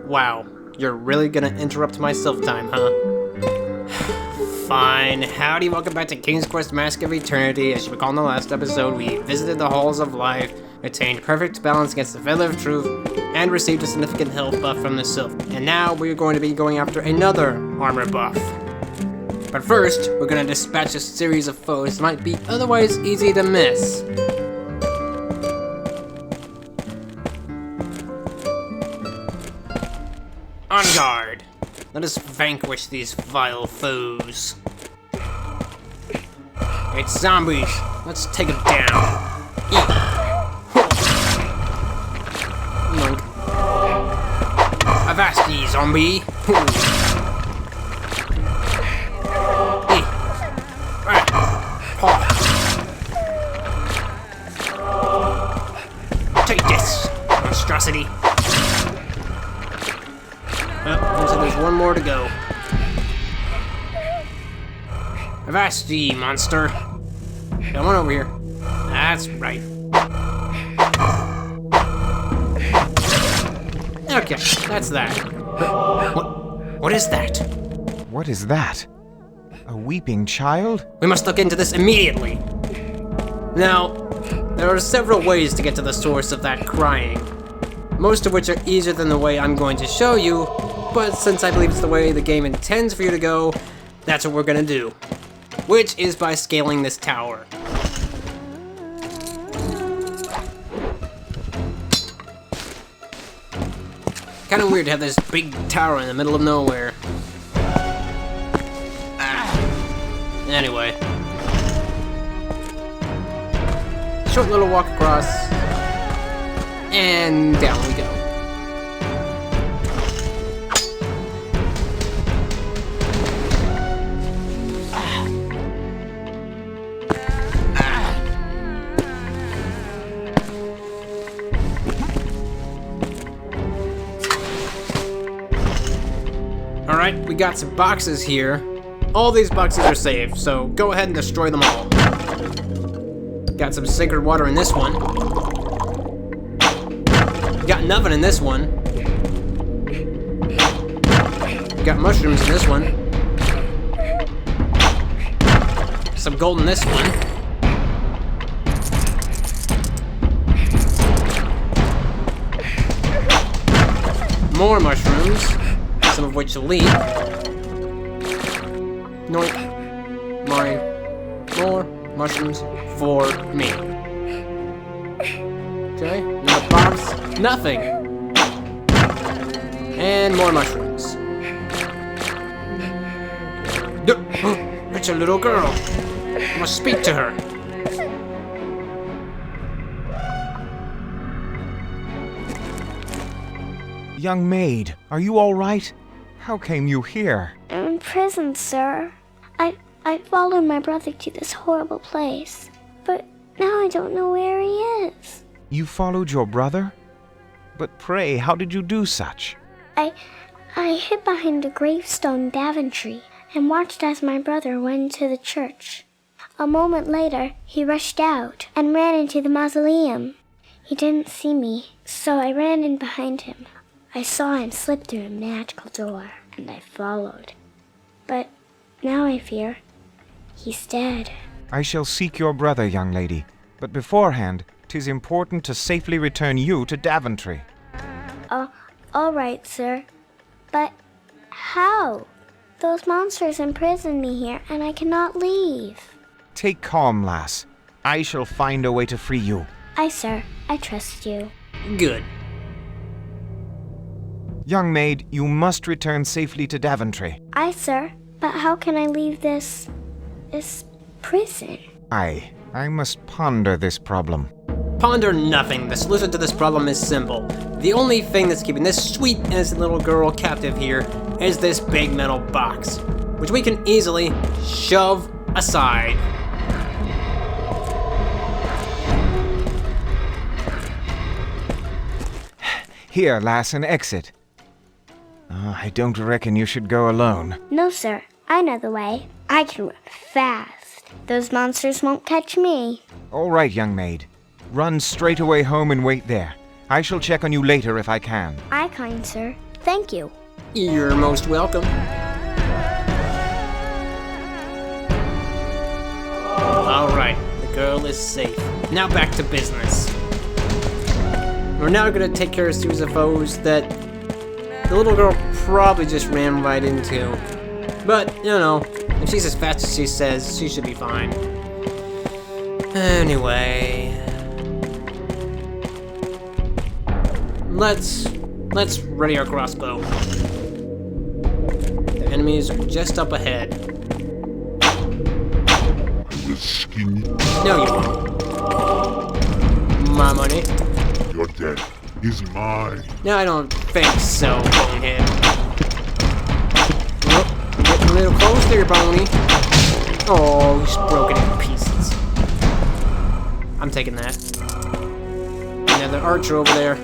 Wow, you're really gonna interrupt my self-time, huh? Fine. Howdy, welcome back to King's Quest Mask of Eternity. As you recall in the last episode, we visited the Halls of Life, attained perfect balance against the Veil of Truth, and received a significant health buff from the Sylph. And now we're going to be going after another armor buff. But first, we're gonna dispatch a series of foes that might be otherwise easy to miss. On guard! Let us vanquish these vile foes. It's zombies! Let's take them down! Eat! Yoink. Avast ye, zombie! Take this, monstrosity! Well, looks like there's one more to go. Avast ye, monster! Come on over here. That's right. Okay, that's that. What is that? What is that? A weeping child? We must look into this immediately. Now, there are several ways to get to the source of that crying. Most of which are easier than the way I'm going to show you, but since I believe it's the way the game intends for you to go, that's what we're gonna do. Which is by scaling this tower. Kinda weird to have this big tower in the middle of nowhere. Anyway. Short little walk across. And down we go. Alright, we got some boxes here. All these boxes are safe, so go ahead and destroy them all. Got some sacred water in this one. Got nothing in this one. Got mushrooms in this one. Some gold in this one. More mushrooms, some of which leak. Noink. Mine. More mushrooms for me. Okay, in the box, nothing. And more mushrooms. It's a little girl. I must speak to her. Young maid, are you all right? How came you here? I'm in prison, sir. I followed my brother to this horrible place, but now I don't know where he is. You followed your brother? But pray, how did you do such? I hid behind a gravestone Daventry and watched as my brother went to the church. A moment later, he rushed out and ran into the mausoleum. He didn't see me, so I ran in behind him. I saw him slip through a magical door, and I followed. But now I fear he's dead. I shall seek your brother, young lady. But beforehand, 'tis important to safely return you to Daventry. All right, sir. But how? Those monsters imprisoned me here, and I cannot leave. Take calm, lass. I shall find a way to free you. Aye, sir. I trust you. Good. Young maid, you must return safely to Daventry. Aye, sir. But how can I leave this prison? I must ponder this problem. Ponder nothing. The solution to this problem is simple. The only thing that's keeping this sweet, innocent little girl captive here is this big metal box, which we can easily shove aside. Here, lass, an exit. I don't reckon you should go alone. No, sir. I know the way. I can run fast. Those monsters won't catch me. All right, young maid. Run straight away home and wait there. I shall check on you later if I can. Aye, kind sir. Thank you. You're most welcome. Alright, the girl is safe. Now back to business. We're now gonna take care of a series of foes that the little girl probably just ran right into. But, you know, if she's as fast as she says, she should be fine. Anyway... Let's ready our crossbow. The enemies are just up ahead. No, you won't. My money. Your death is mine. No, I don't think so, bonehead. Oh, I'm getting a little close there, Boney. Oh, he's broken in pieces. I'm taking that. Another archer over there.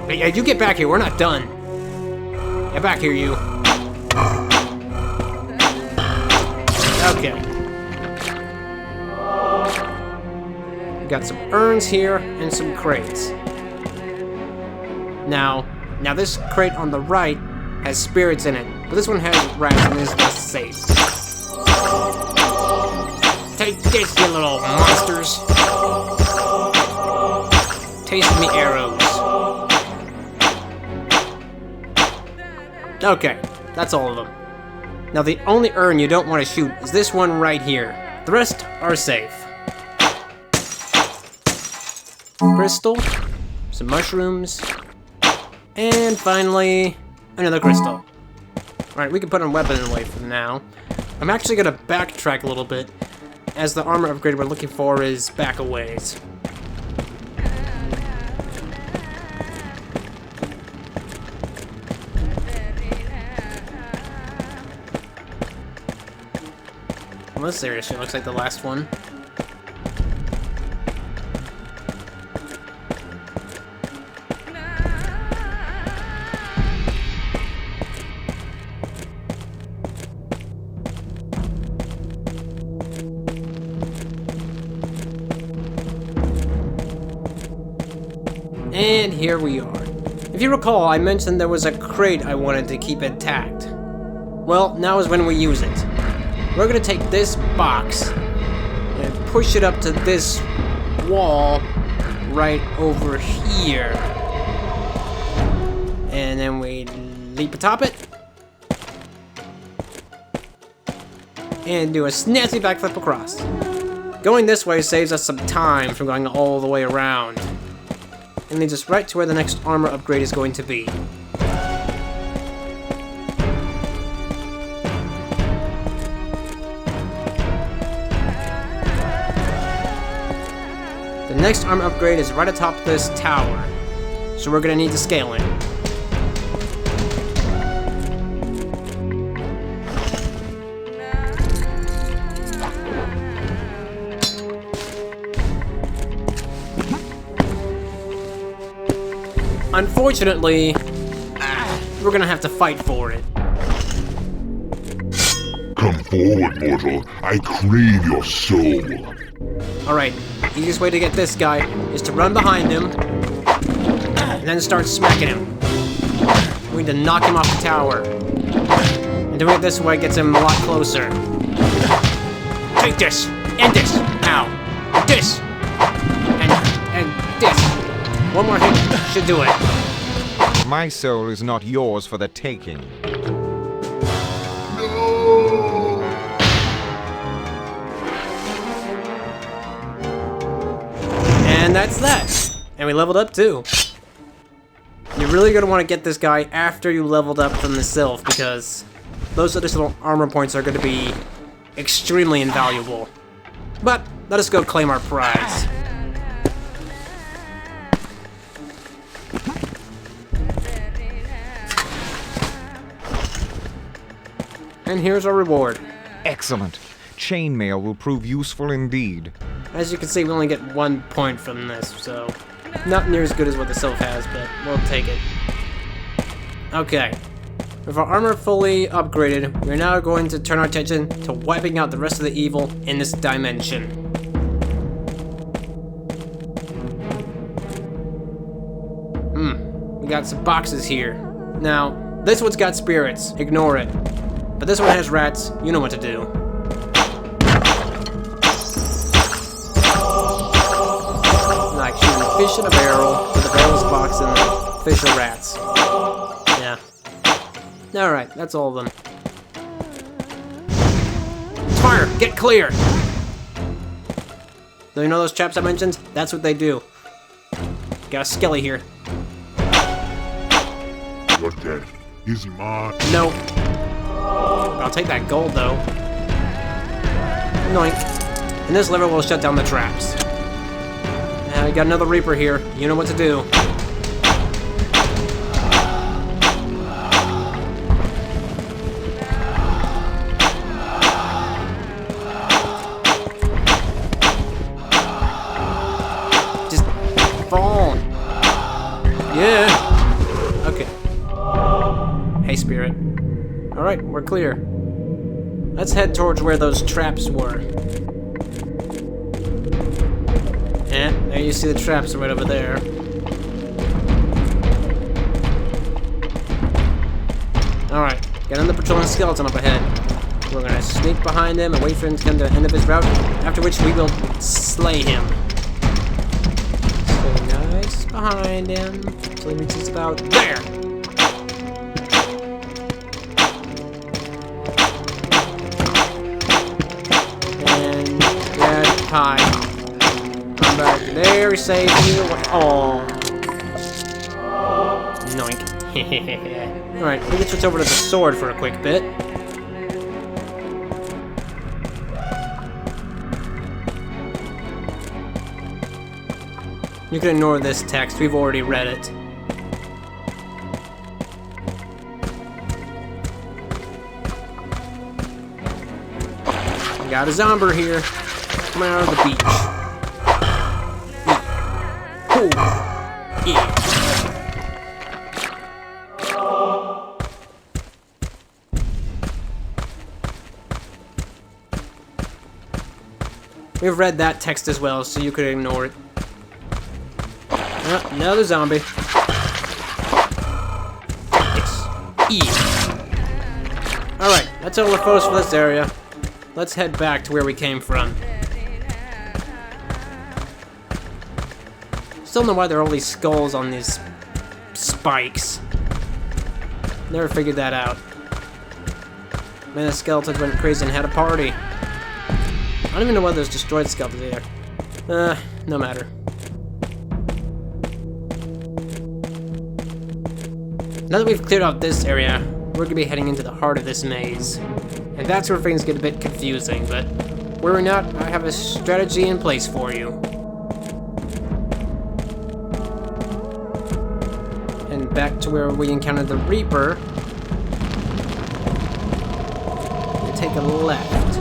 Hey, you get back here, we're not done. Get back here, you. Okay. We got some urns here and some crates. Now this crate on the right has spirits in it, but this one has rats and is less safe. Take this, you little monsters. Taste me arrows. Okay, that's all of them. Now the only urn you don't want to shoot is this one right here. The rest are safe. Crystal, some mushrooms, and finally, another crystal. Alright, we can put our weapon away for now. I'm actually gonna backtrack a little bit, as the armor upgrade we're looking for is back a ways. Well, this area looks like the last one. And here we are. If you recall, I mentioned there was a crate I wanted to keep intact. Well, now is when we use it. We're gonna take this box and push it up to this wall right over here. And then we leap atop it. And do a snazzy backflip across. Going this way saves us some time from going all the way around. And leads us right to where the next armor upgrade is going to be. The next armor upgrade is right atop this tower, so we're gonna need to scale it. Unfortunately, we're gonna have to fight for it. Come forward, mortal. I crave your soul. Alright, easiest way to get this guy is to run behind him, and then start smacking him. We need to knock him off the tower. And doing it this way gets him a lot closer. Take this! And this! Ow! This! And this! One more hit should do it. My soul is not yours for the taking. And that's that. And we leveled up too. You're really going to want to get this guy after you leveled up from the Sylph, because those additional armor points are going to be extremely invaluable. But let us go claim our prize. And here's our reward. Excellent. Chainmail will prove useful indeed. As you can see, we only get 1 point from this, so not near as good as what the Sylph has, but we'll take it. Okay. With our armor fully upgraded, we're now going to turn our attention to wiping out the rest of the evil in this dimension. got some boxes here. Now, this one's got spirits. Ignore it. But this one has rats. You know what to do. Like shooting a fish in a barrel with a barrel's box and the fish are rats. Yeah. Alright, that's all of them. Fire! Get clear! Do you know those traps I mentioned? That's what they do. Got a skelly here. You're dead. He's mine. No. I'll take that gold, though. Noink. And this lever will shut down the traps. Now you got another Reaper here. You know what to do. Just fall. Yeah. Okay. Hey, Spirit. Alright, we're clear. Let's head towards where those traps were. There you see the traps right over there. Alright, got another patrolling skeleton up ahead. We're gonna sneak behind him and wait for him to come to the end of his route, after which we will slay him. Stay nice behind him until he reaches about there. Hi. I'm back very safe. Oh. Noink. Alright, we can switch over to the sword for a quick bit. You can ignore this text, we've already read it. Got a zombie here. Coming out of the beach. Ooh. Yeah. We've read that text as well, so you could ignore it. Another zombie. Yes. Yeah. Alright, that's all the photos for this area. Let's head back to where we came from. Still don't know why there are all these skulls on these spikes. Never figured that out. Man, the skeletons went crazy and had a party. I don't even know why there's destroyed skeletons either. No matter. Now that we've cleared out this area, we're gonna be heading into the heart of this maze. And that's where things get a bit confusing, but worry not, I have a strategy in place for you. And back to where we encountered the Reaper. And take a left.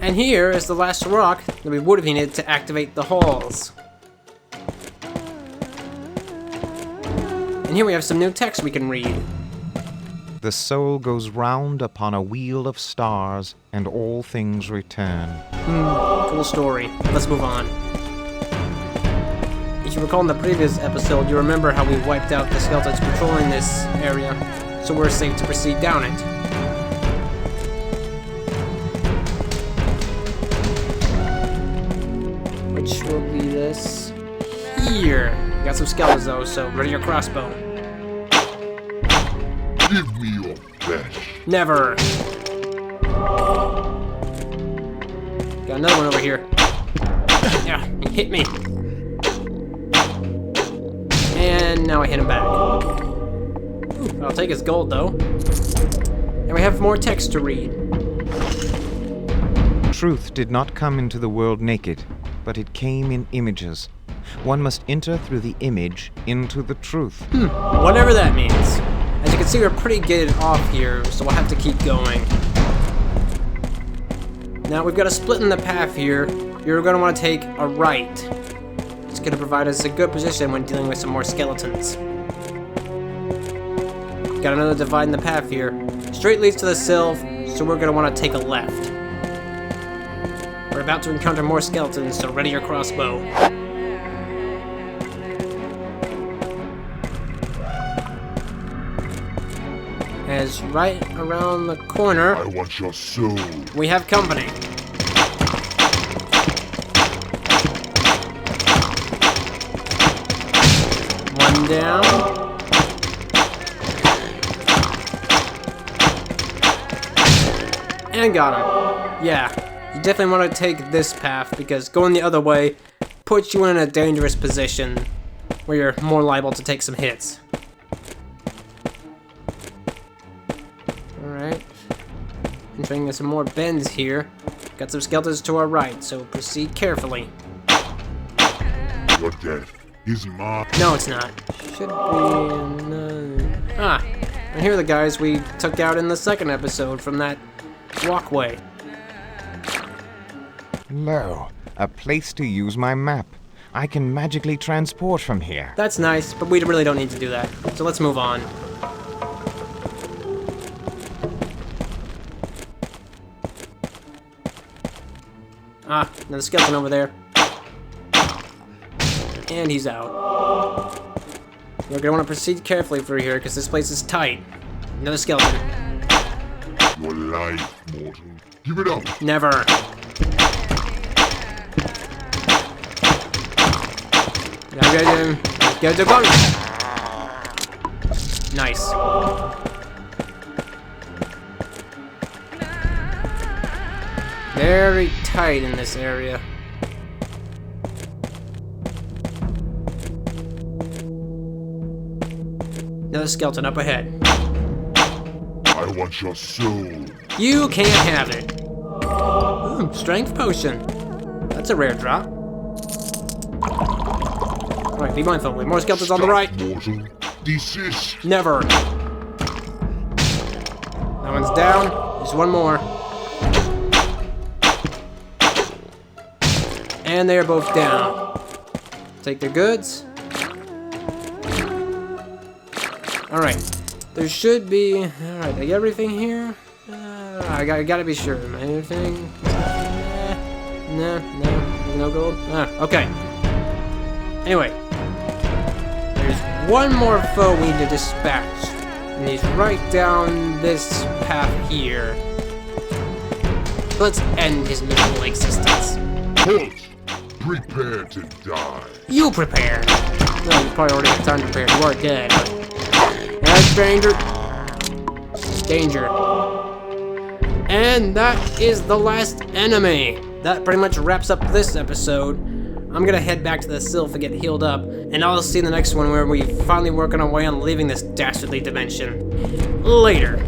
And here is the last rock that we would have needed to activate the halls. And here we have some new text we can read. The soul goes round upon a wheel of stars, and all things return. Cool story. Let's move on. If you recall in the previous episode, you remember how we wiped out the skeletons patrolling this area, so we're safe to proceed down it. Which will be this here. We got some skeletons though, so ready your crossbow. Give me your best. Never. Got another one over here. Yeah, he hit me. And now I hit him back. Ooh, I'll take his gold though. And we have more text to read. Truth did not come into the world naked, but it came in images. One must enter through the image into the truth. Whatever that means. As you can see, we're pretty gated off here, so we'll have to keep going. Now, we've got a split in the path here. You're going to want to take a right. It's going to provide us a good position when dealing with some more skeletons. Got another divide in the path here. Straight leads to the sylph, so we're going to want to take a left. We're about to encounter more skeletons, so ready your crossbow. as right around the corner, I want your soul. we have company. One down. And got him. Yeah, you definitely want to take this path because going the other way puts you in a dangerous position where you're more liable to take some hits. Alright. Entering some more bends here. Got some skeletons to our right, so proceed carefully. Your death is mine. No, it's not. Should be... Ah, and here are the guys we took out in the second episode from that walkway. Lo, a place to use my map. I can magically transport from here. That's nice, but we really don't need to do that. So let's move on. Ah, another skeleton over there. And he's out. We're gonna want to proceed carefully through here because this place is tight. Another skeleton. Your life, mortal. Give it up. Never. Now get the gun. Nice. Very tight in this area. Another skeleton up ahead. I want your soul. You can't have it. Ooh, strength potion. That's a rare drop. Alright, be mindful. We have more skeletons on the right. Mortal. Desist. Never. That one's down. There's one more. And they are both down. Take their goods. Alright. There should be... Alright, I got everything here? I gotta be sure. Anything? No gold? Okay. Anyway. There's one more foe we need to dispatch. And he's right down this path here. Let's end his miserable existence. Halt. Prepare to die. You prepare. No, you probably already have time to prepare. You are dead. That's danger. Danger. And that is the last enemy. That pretty much wraps up this episode. I'm gonna head back to the Sylph and get healed up, and I'll see you in the next one where we finally work on our way on leaving this dastardly dimension. Later.